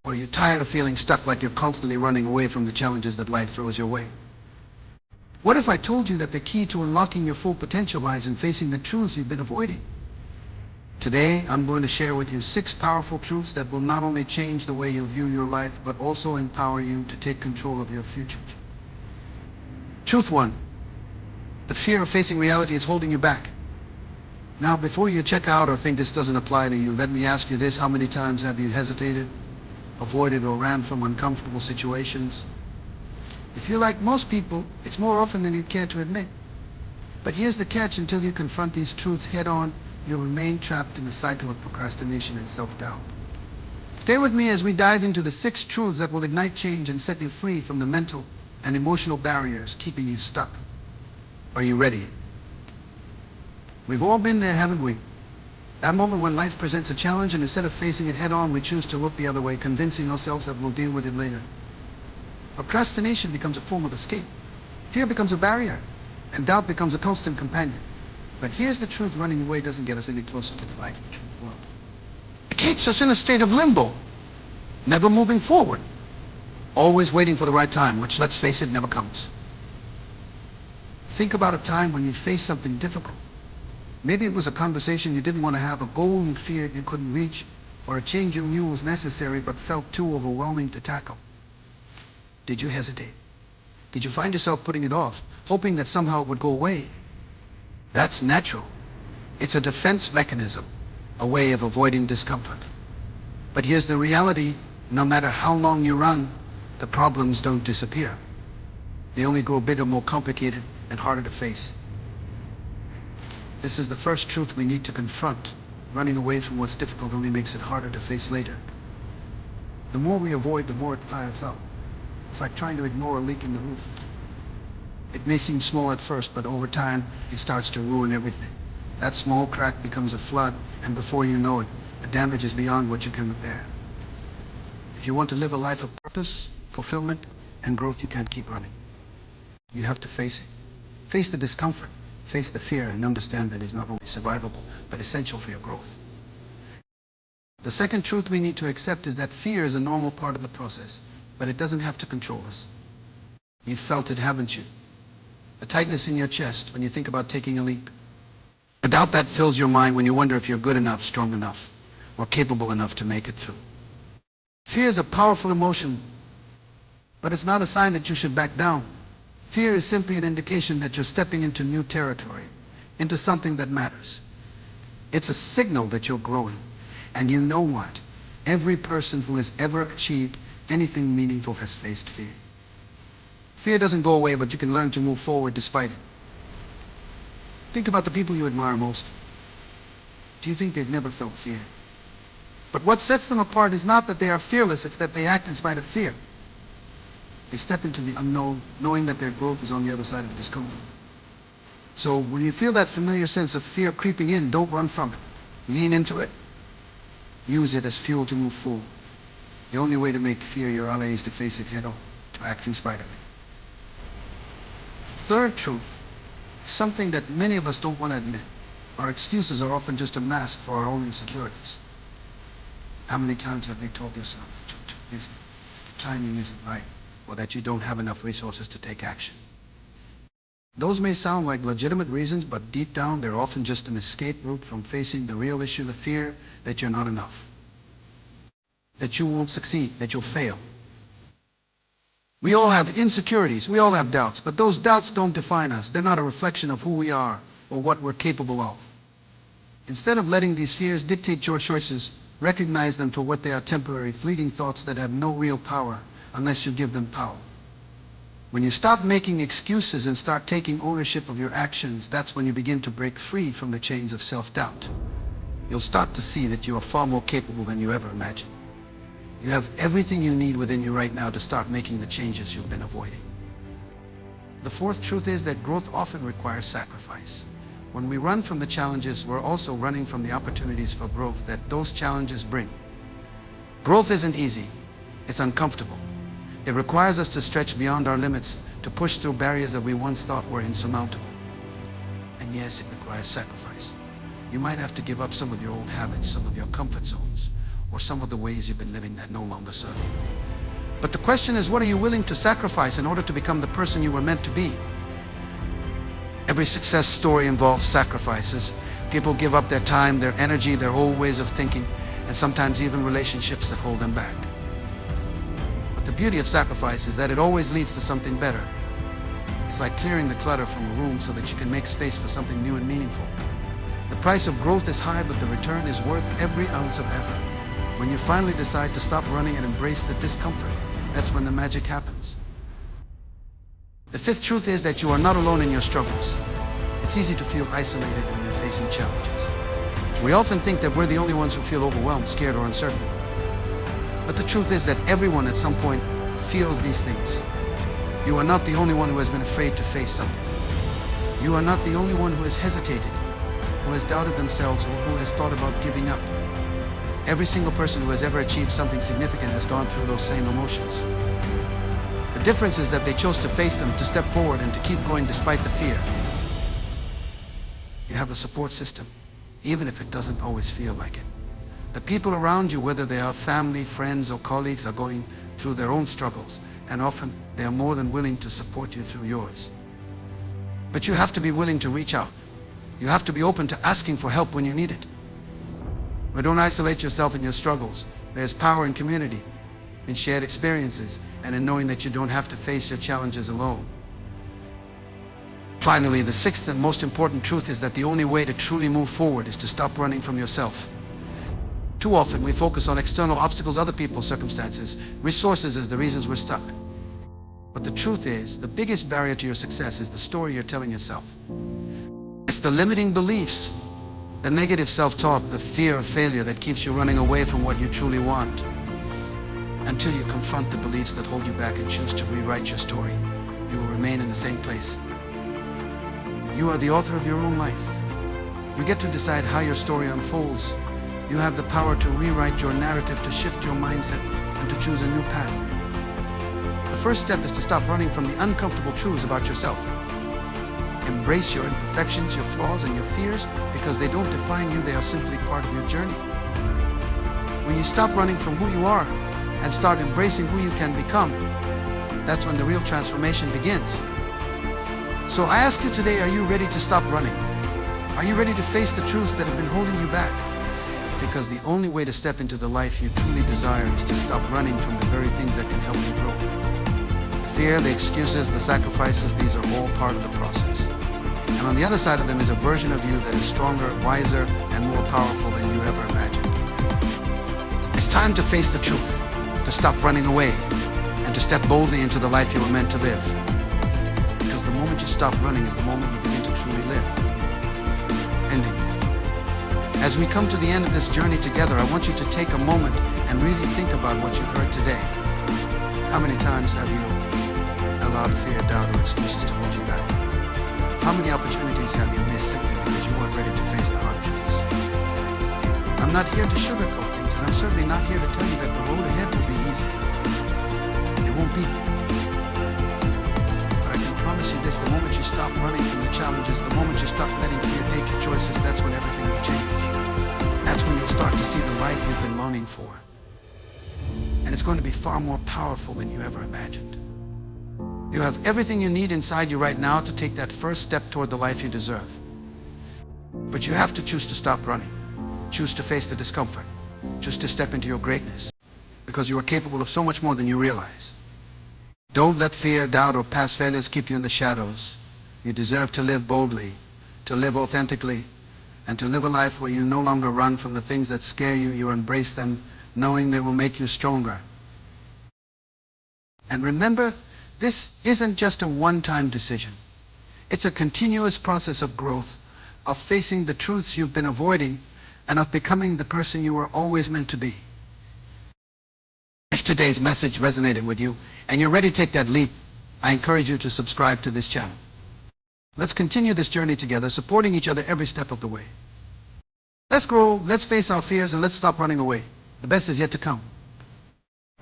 Or are you tired of feeling stuck, like you're constantly running away from the challenges that life throws your way? What if I told you that the key to unlocking your full potential lies in facing the truths you've been avoiding? Today, I'm going to share with you 6 powerful truths that will not only change the way you view your life, but also empower you to take control of your future. Truth 1. The fear of facing reality is holding you back. Now, before you check out or think this doesn't apply to you, let me ask you this: how many times have you hesitated, avoided, or ran from uncomfortable situations? If you're like most people, it's more often than you care to admit. But here's the catch: until you confront these truths head on, you'll remain trapped in a cycle of procrastination and self-doubt. Stay with me as we dive into the 6 truths that will ignite change and set you free from the mental and emotional barriers keeping you stuck. Are you ready? We've all been there, haven't we? That moment when life presents a challenge, and instead of facing it head on, we choose to look the other way, convincing ourselves that we'll deal with it later. Procrastination becomes a form of escape. Fear becomes a barrier, and doubt becomes a constant companion. But here's the truth: running away doesn't get us any closer to the life we truly want. It keeps us in a state of limbo, never moving forward, always waiting for the right time, which, let's face it, never comes. Think about a time when you faced something difficult. Maybe it was a conversation you didn't want to have, a goal you feared you couldn't reach, or a change you knew was necessary but felt too overwhelming to tackle. Did you hesitate? Did you find yourself putting it off, hoping that somehow it would go away? That's natural. It's a defense mechanism, a way of avoiding discomfort. But here's the reality: no matter how long you run, the problems don't disappear. They only grow bigger, more complicated, and harder to face. This is the first truth we need to confront. Running away from what's difficult only makes it harder to face later. The more we avoid, the more it piles up. It's like trying to ignore a leak in the roof. It may seem small at first, but over time, it starts to ruin everything. That small crack becomes a flood, and before you know it, the damage is beyond what you can repair. If you want to live a life of purpose, fulfillment, and growth, you can't keep running. You have to face it. Face the discomfort, face the fear, and understand that it's not only survivable, but essential for your growth. The second truth we need to accept is that fear is a normal part of the process, but it doesn't have to control us. You've felt it, haven't you? The tightness in your chest when you think about taking a leap. The doubt that fills your mind when you wonder if you're good enough, strong enough, or capable enough to make it through. Fear is a powerful emotion, but it's not a sign that you should back down. Fear is simply an indication that you're stepping into new territory, into something that matters. It's a signal that you're growing. And you know what? Every person who has ever achieved anything meaningful has faced fear. Fear doesn't go away, but you can learn to move forward despite it. Think about the people you admire most. Do you think they've never felt fear? But what sets them apart is not that they are fearless, it's that they act in spite of fear. They step into the unknown, knowing that their growth is on the other side of discomfort. So when you feel that familiar sense of fear creeping in, don't run from it. Lean into it. Use it as fuel to move forward. The only way to make fear your ally is to face it head on, to act in spite of it. Third truth, something that many of us don't want to admit. Our excuses are often just a mask for our own insecurities. How many times have you told yourself that you're too busy, the timing isn't right, or that you don't have enough resources to take action? Those may sound like legitimate reasons, but deep down they're often just an escape route from facing the real issue, the fear that you're not enough, that you won't succeed, that you'll fail. We all have insecurities, we all have doubts, but those doubts don't define us. They're not a reflection of who we are or what we're capable of. Instead of letting these fears dictate your choices, recognize them for what they are: temporary, fleeting thoughts that have no real power unless you give them power. When you stop making excuses and start taking ownership of your actions, that's when you begin to break free from the chains of self-doubt. You'll start to see that you are far more capable than you ever imagined. You have everything you need within you right now to start making the changes you've been avoiding. The fourth truth is that growth often requires sacrifice. When we run from the challenges, we're also running from the opportunities for growth that those challenges bring. Growth isn't easy. It's uncomfortable. It requires us to stretch beyond our limits, to push through barriers that we once thought were insurmountable. And yes, it requires sacrifice. You might have to give up some of your old habits, some of your comfort zones, or some of the ways you've been living that no longer serve you. But the question is, what are you willing to sacrifice in order to become the person you were meant to be? Every success story involves sacrifices. People give up their time, their energy, their old ways of thinking, and sometimes even relationships that hold them back. But the beauty of sacrifice is that it always leads to something better. It's like clearing the clutter from a room so that you can make space for something new and meaningful. The price of growth is high, but the return is worth every ounce of effort. When you finally decide to stop running and embrace the discomfort, that's when the magic happens. The fifth truth is that you are not alone in your struggles. It's easy to feel isolated when you're facing challenges. We often think that we're the only ones who feel overwhelmed, scared, or uncertain. But the truth is that everyone at some point feels these things. You are not the only one who has been afraid to face something. You are not the only one who has hesitated, who has doubted themselves, or who has thought about giving up. Every single person who has ever achieved something significant has gone through those same emotions. The difference is that they chose to face them, to step forward, and to keep going despite the fear. You have a support system, even if it doesn't always feel like it. The people around you, whether they are family, friends, or colleagues, are going through their own struggles, and often they are more than willing to support you through yours. But you have to be willing to reach out. You have to be open to asking for help when you need it. But don't isolate yourself in your struggles. There's power in community, in shared experiences, and in knowing that you don't have to face your challenges alone. Finally, the sixth and most important truth is that the only way to truly move forward is to stop running from yourself. Too often we focus on external obstacles, other people, circumstances, resources as the reasons we're stuck. But the truth is, the biggest barrier to your success is the story you're telling yourself. It's the limiting beliefs, the negative self-talk, the fear of failure that keeps you running away from what you truly want. Until you confront the beliefs that hold you back and choose to rewrite your story, you will remain in the same place. You are the author of your own life. You get to decide how your story unfolds. You have the power to rewrite your narrative, to shift your mindset, and to choose a new path. The first step is to stop running from the uncomfortable truths about yourself. Embrace your imperfections, your flaws, and your fears, because they don't define you, they are simply part of your journey. When you stop running from who you are and start embracing who you can become, that's when the real transformation begins. So I ask you today, are you ready to stop running? Are you ready to face the truths that have been holding you back? Because the only way to step into the life you truly desire is to stop running from the very things that can help you grow. The fear, the excuses, the sacrifices, these are all part of the process. And on the other side of them is a version of you that is stronger, wiser, and more powerful than you ever imagined. It's time to face the truth, to stop running away, and to step boldly into the life you were meant to live. Because the moment you stop running is the moment you begin to truly live. Ending. As we come to the end of this journey together, I want you to take a moment and really think about what you've heard today. How many times have you allowed fear, doubt, or excuses to hold you back? How many opportunities have you missed simply because you weren't ready to face the hard truths? I'm not here to sugarcoat things, and I'm certainly not here to tell you that the road ahead will be easy. It won't be. But I can promise you this, the moment you stop running from the challenges, the moment you stop letting fear take your choices, that's when everything will change. That's when you'll start to see the life you've been longing for. And it's going to be far more powerful than you ever imagined. You have everything you need inside you right now to take that first step toward the life you deserve. But you have to choose to stop running. Choose to face the discomfort. Choose to step into your greatness. Because you are capable of so much more than you realize. Don't let fear, doubt, or past failures keep you in the shadows. You deserve to live boldly, to live authentically, and to live a life where you no longer run from the things that scare you. You embrace them, knowing they will make you stronger. And remember, this isn't just a one-time decision. It's a continuous process of growth, of facing the truths you've been avoiding, and of becoming the person you were always meant to be. If today's message resonated with you, and you're ready to take that leap, I encourage you to subscribe to this channel. Let's continue this journey together, supporting each other every step of the way. Let's grow, let's face our fears, and let's stop running away. The best is yet to come.